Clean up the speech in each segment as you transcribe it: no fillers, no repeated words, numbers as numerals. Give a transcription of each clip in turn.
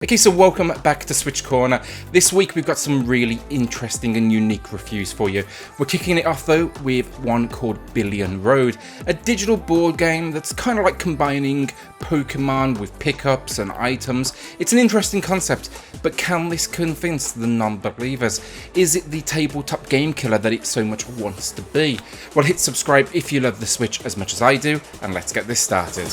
Okay, so welcome back to SwitchCorner. This week we've got some really interesting and unique reviews for you. We're kicking it off though with one called Billionroad, a digital board game that's kind of like combining Pokemon with pickups and items. It's an interesting concept, but can this convince the non-believers? Is it the tabletop game killer that it so much wants to be? Well, hit subscribe if you love the Switch as much as I do, and let's get this started.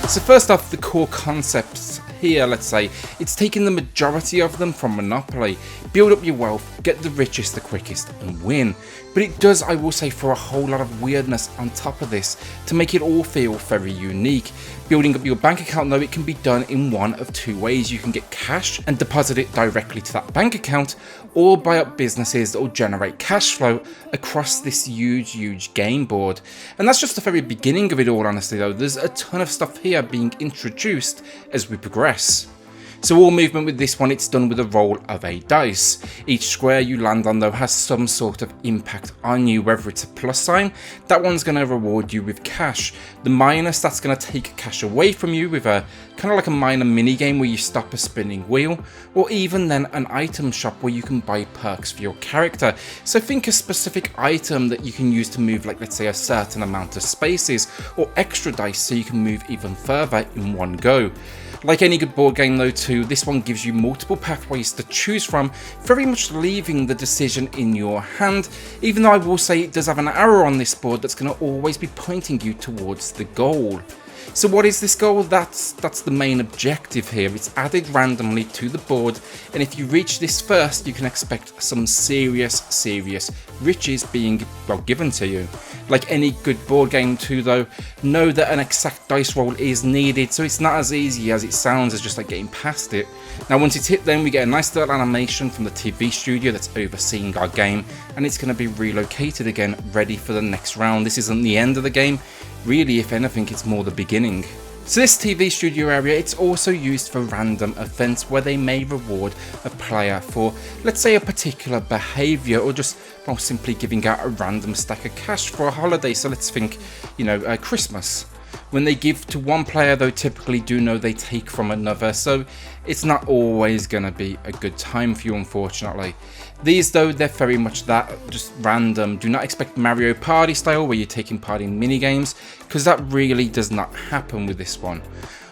So first off, the core concepts here, let's say, it's taking the majority of them from Monopoly. Build up your wealth, get the richest the quickest, and win. But it does, I will say, for a whole lot of weirdness on top of this to make it all feel very unique. Building up your bank account though, it can be done in one of two ways. You can get cash and deposit it directly to that bank account, or buy up businesses that will generate cash flow across this huge game board. And that's just the very beginning of it all, honestly though. There's a ton of stuff here being introduced as we progress. So all movement with this one, it's done with a roll of a dice. Each square you land on though has some sort of impact on you, whether it's a plus sign, that one's going to reward you with cash. The minus, that's going to take cash away from you with a kind of like a minor mini game where you stop a spinning wheel, or even then an item shop where you can buy perks for your character. So think a specific item that you can use to move, like let's say a certain amount of spaces, or extra dice so you can move even further in one go. Like any good board game though too, this one gives you multiple pathways to choose from, very much leaving the decision in your hand, even though I will say it does have an arrow on this board that's going to always be pointing you towards the goal. So what is this goal? That's the main objective here. It's added randomly to the board, and if you reach this first, you can expect some serious riches being, well, given to you. Like any good board game too though, know that an exact dice roll is needed, so it's not as easy as it sounds as just like getting past it. Now once it's hit, then we get a nice little animation from the TV studio that's overseeing our game, and it's going to be relocated again, ready for the next round. This isn't the end of the game. Really, if anything, it's more the beginning. So this TV studio area, it's also used for random events where they may reward a player for, let's say, a particular behaviour, or just, well, simply giving out a random stack of cash for a holiday. So let's think, Christmas. When they give to one player though, typically do know they take from another, so it's not always going to be a good time for you, unfortunately. These though, they're very much that, just random. Do not expect Mario Party style where you're taking part in minigames, because that really does not happen with this one.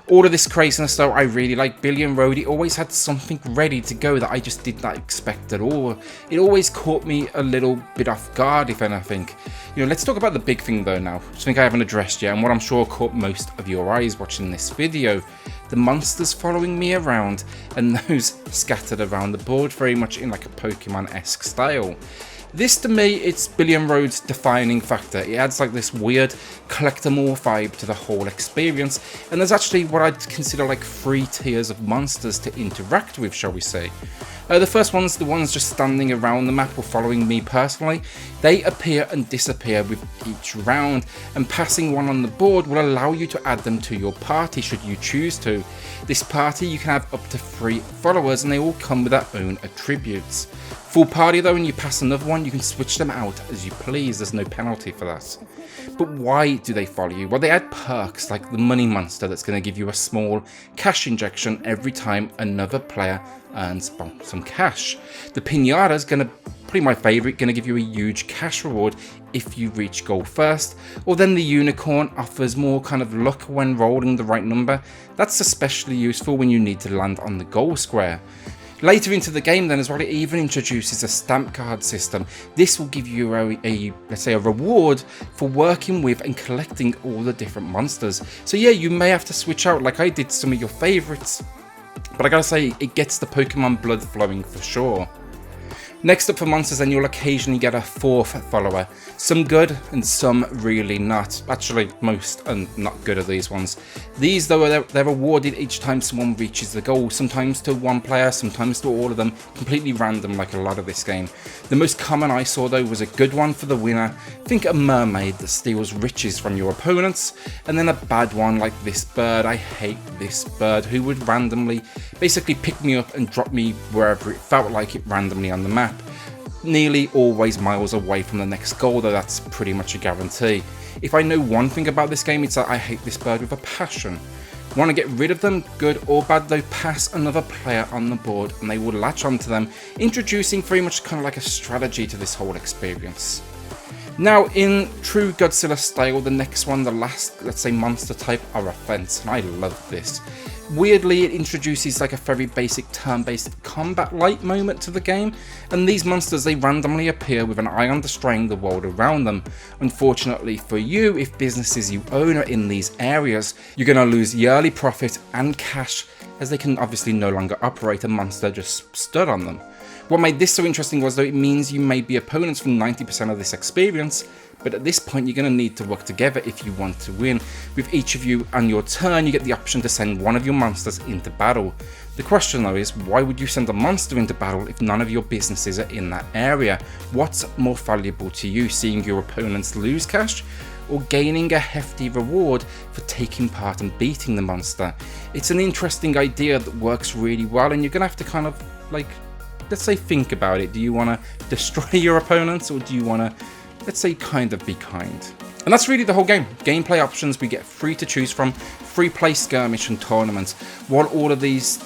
All of this craziness though, I really like. Billionroad, it always had something ready to go that I just did not expect at all. It always caught me a little bit off guard, if anything. Let's talk about the big thing though now, something I haven't addressed yet, and what I'm sure caught most of your eyes watching this video. The monsters following me around, and those scattered around the board very much in like a Pokemon-esque style. This to me, it's Billionroad's defining factor. It adds like this weird collect-em-all vibe to the whole experience, and there's actually what I'd consider like 3 tiers of monsters to interact with, shall we say. The first one's the ones just standing around the map or following me personally. They appear and disappear with each round, and passing one on the board will allow you to add them to your party should you choose to. This party, you can have up to 3 followers, and they all come with their own attributes. Full party though, when you pass another one, you can switch them out as you please. There's no penalty for that. But why do they follow you? Well, they add perks like the money monster that's going to give you a small cash injection every time another player earns some cash. The pinata is going to, probably my favourite, going to give you a huge cash reward if you reach goal first. Or then the unicorn offers more kind of luck when rolling the right number. That's especially useful when you need to land on the goal square. Later into the game then as well, it even introduces a stamp card system. This will give you let's say a reward for working with and collecting all the different monsters. So yeah, you may have to switch out like I did some of your favourites, but I gotta say, it gets the Pokemon blood flowing for sure. Next up for monsters, then you'll occasionally get a 4th follower. Some good and some really not. Actually, most are not good at these ones. These though, they're awarded each time someone reaches the goal. Sometimes to one player, sometimes to all of them. Completely random like a lot of this game. The most common I saw though was a good one for the winner. Think a mermaid that steals riches from your opponents. And then a bad one like this bird. I hate this bird, who would randomly basically pick me up and drop me wherever it felt like it randomly on the map. nearly always miles away from the next goal, though that's pretty much a guarantee. If I know one thing about this game, it's that I hate this bird with a passion. Want to get rid of them? Good or bad though, pass another player on the board and they will latch onto them, introducing very much kind of like a strategy to this whole experience. Now, in true Godzilla style, the next one, the last, let's say, monster type, are offense, and I love this. Weirdly, it introduces like a very basic turn-based combat-like moment to the game, and these monsters, they randomly appear with an eye on destroying the world around them. Unfortunately for you, if businesses you own are in these areas, you're going to lose yearly profit and cash, as they can obviously no longer operate, a monster just stood on them. What made this so interesting was, though, it means you may be opponents for 90% of this experience, but at this point you're going to need to work together if you want to win. With each of you on your turn, you get the option to send one of your monsters into battle. The question though is, why would you send a monster into battle if none of your businesses are in that area? What's more valuable to you, seeing your opponents lose cash, or gaining a hefty reward for taking part and beating the monster? It's an interesting idea that works really well, and you're going to have to kind of like, let's say, think about it. Do you want to destroy your opponents, or do you want to, let's say, kind of be kind? And that's really the whole game. Gameplay options we get 3 to choose from: free play, skirmish, and tournaments. While all of these,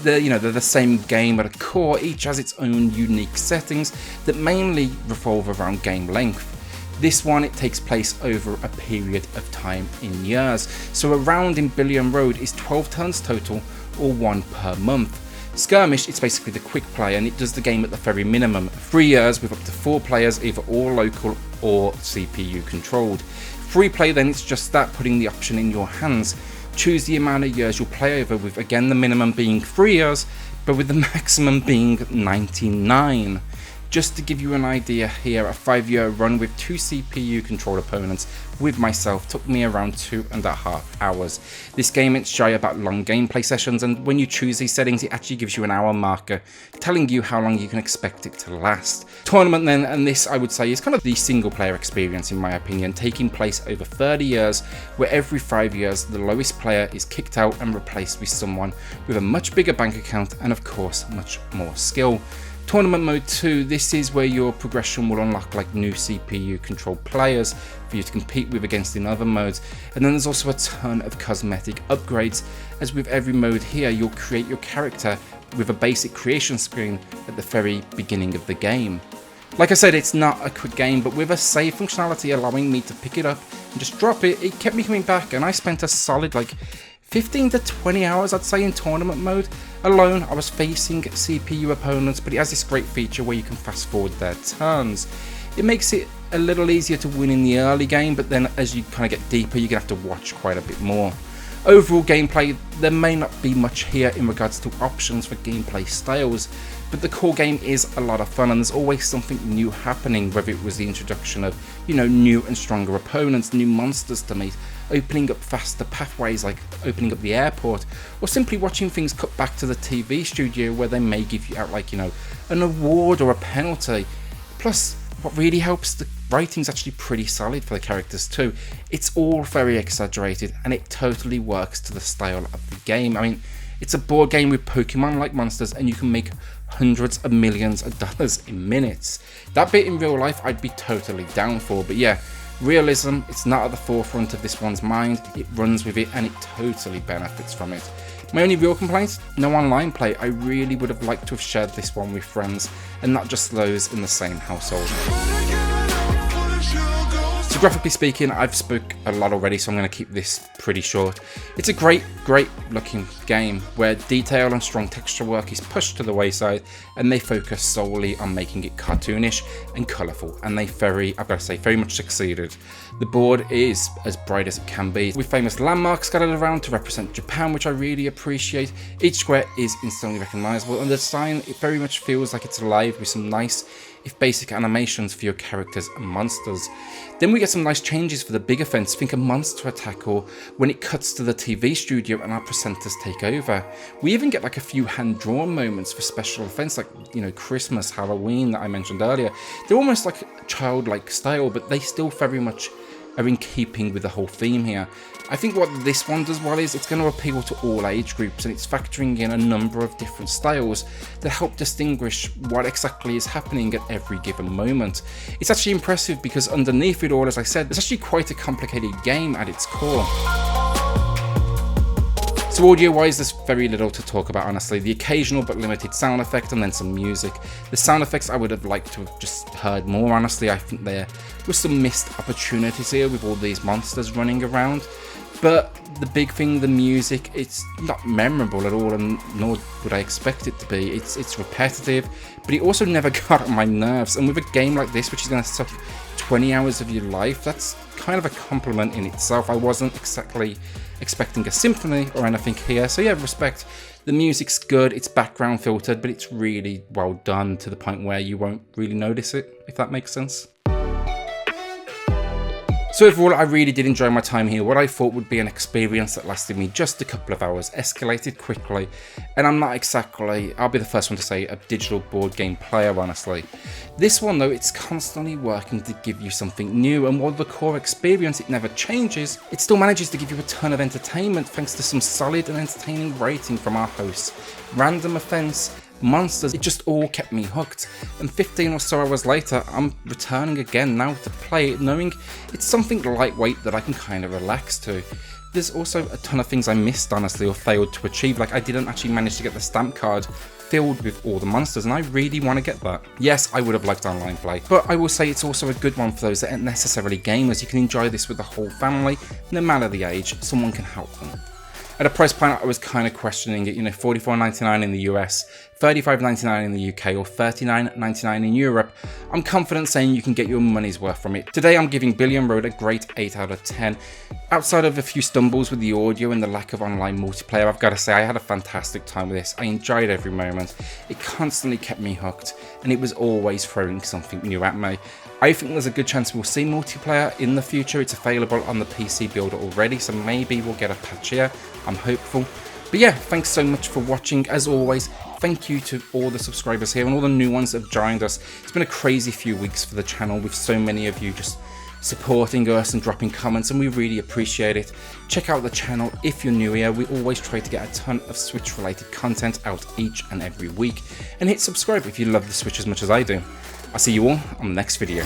they're the same game at a core, each has its own unique settings that mainly revolve around game length. This one, it takes place over a period of time in years. So a round in Billionroad is 12 turns total, or 1 per month. Skirmish, it's basically the quick play, and it does the game at the very minimum, 3 years with up to 4 players, either all local or CPU controlled. Free play then, it's just that, putting the option in your hands. Choose the amount of years you'll play over, with again the minimum being 3 years, but with the maximum being 99. Just to give you an idea here, a 5-year run with 2 CPU controlled opponents with myself took me around 2.5 hours. This game, it's shy about long gameplay sessions, and when you choose these settings, it actually gives you an hour marker telling you how long you can expect it to last. Tournament then, and this I would say is kind of the single player experience in my opinion, taking place over 30 years, where every 5 years the lowest player is kicked out and replaced with someone with a much bigger bank account and of course much more skill. Tournament mode 2, this is where your progression will unlock like new CPU controlled players for you to compete with against in other modes, and then there's also a ton of cosmetic upgrades, as with every mode here you'll create your character with a basic creation screen at the very beginning of the game. Like I said, it's not a quick game, but with a save functionality allowing me to pick it up and just drop it, it kept me coming back, and I spent a solid like 15 to 20 hours I'd say in tournament mode. Alone, I was facing CPU opponents, but it has this great feature where you can fast forward their turns. It makes it a little easier to win in the early game, but then as you kind of get deeper, you're going to have to watch quite a bit more. Overall gameplay, there may not be much here in regards to options for gameplay styles, but the core game is a lot of fun, and there's always something new happening, whether it was the introduction of, new and stronger opponents, new monsters to meet, opening up faster pathways like opening up the airport, or simply watching things cut back to the TV studio where they may give you out like, an award or a penalty. Plus, what really helps, the writing's actually pretty solid for the characters too. It's all very exaggerated and it totally works to the style of the game. I mean, it's a board game with Pokemon-like monsters and you can make hundreds of millions of dollars in minutes. That bit in real life I'd be totally down for, but yeah, realism, it's not at the forefront of this one's mind, it runs with it and it totally benefits from it. My only real complaint, no online play. I really would have liked to have shared this one with friends and not just those in the same household. So graphically speaking, I've spoke a lot already, so I'm going to keep this pretty short. It's a great looking game where detail and strong texture work is pushed to the wayside and they focus solely on making it cartoonish and colourful, and they very much succeeded. The board is as bright as it can be, with famous landmarks scattered around to represent Japan, which I really appreciate. Each square is instantly recognisable, and the design, it very much feels like it's alive with some nice, if basic, animations for your characters and monsters. Then we get some nice changes for the big events, think a monster attack, or when it cuts to the TV studio and our presenters take over. We even get like a few hand-drawn moments for special events like, Christmas, Halloween that I mentioned earlier. They're almost like childlike style, but they still very much are in keeping with the whole theme here. I think what this one does well is it's going to appeal to all age groups, and it's factoring in a number of different styles that help distinguish what exactly is happening at every given moment. It's actually impressive because underneath it all, as I said, it's actually quite a complicated game at its core. So audio-wise, there's very little to talk about, honestly. The occasional but limited sound effect and then some music. The sound effects I would have liked to have just heard more, honestly. I think there were some missed opportunities here with all these monsters running around. But the big thing, the music, it's not memorable at all, and nor would I expect it to be. It's repetitive, but it also never got on my nerves. And with a game like this, which is going to suck 20 hours of your life, that's kind of a compliment in itself. I wasn't exactly expecting a symphony or anything here, so yeah, respect. The music's good, it's background filtered, but it's really well done to the point where you won't really notice it, if that makes sense. So overall, I really did enjoy my time here. What I thought would be an experience that lasted me just a couple of hours escalated quickly, and I'm not exactly, I'll be the first one to say, a digital board game player, honestly. This one though, it's constantly working to give you something new, and while the core experience, it never changes, it still manages to give you a ton of entertainment thanks to some solid and entertaining rating from our hosts. Random offense, monsters, it just all kept me hooked, and 15 or so hours later I'm returning again now to play it, knowing it's something lightweight that I can kind of relax to. There's also a ton of things I missed, honestly, or failed to achieve, like I didn't actually manage to get the stamp card filled with all the monsters, and I really want to get that. Yes, I would have liked online play, but I will say it's also a good one for those that aren't necessarily gamers. You can enjoy this with the whole family, no matter the age, someone can help them. At a price point, I was kind of questioning it, you know, $44.99 in the US, $35.99 in the UK, or $39.99 in Europe. I'm confident saying you can get your money's worth from it. Today I'm giving Billionroad a great 8 out of 10. Outside of a few stumbles with the audio and the lack of online multiplayer, I've got to say I had a fantastic time with this. I enjoyed every moment. It constantly kept me hooked, and it was always throwing something new at me. I think there's a good chance we'll see multiplayer in the future. It's available on the PC builder already, so maybe we'll get a patch here. I'm hopeful. But yeah, thanks so much for watching. As always, thank you to all the subscribers here and all the new ones that have joined us. It's been a crazy few weeks for the channel with so many of you just supporting us and dropping comments, and we really appreciate it. Check out the channel if you're new here. We always try to get a ton of Switch related content out each and every week, and hit subscribe if you love the Switch as much as I do. I'll see you all on the next video.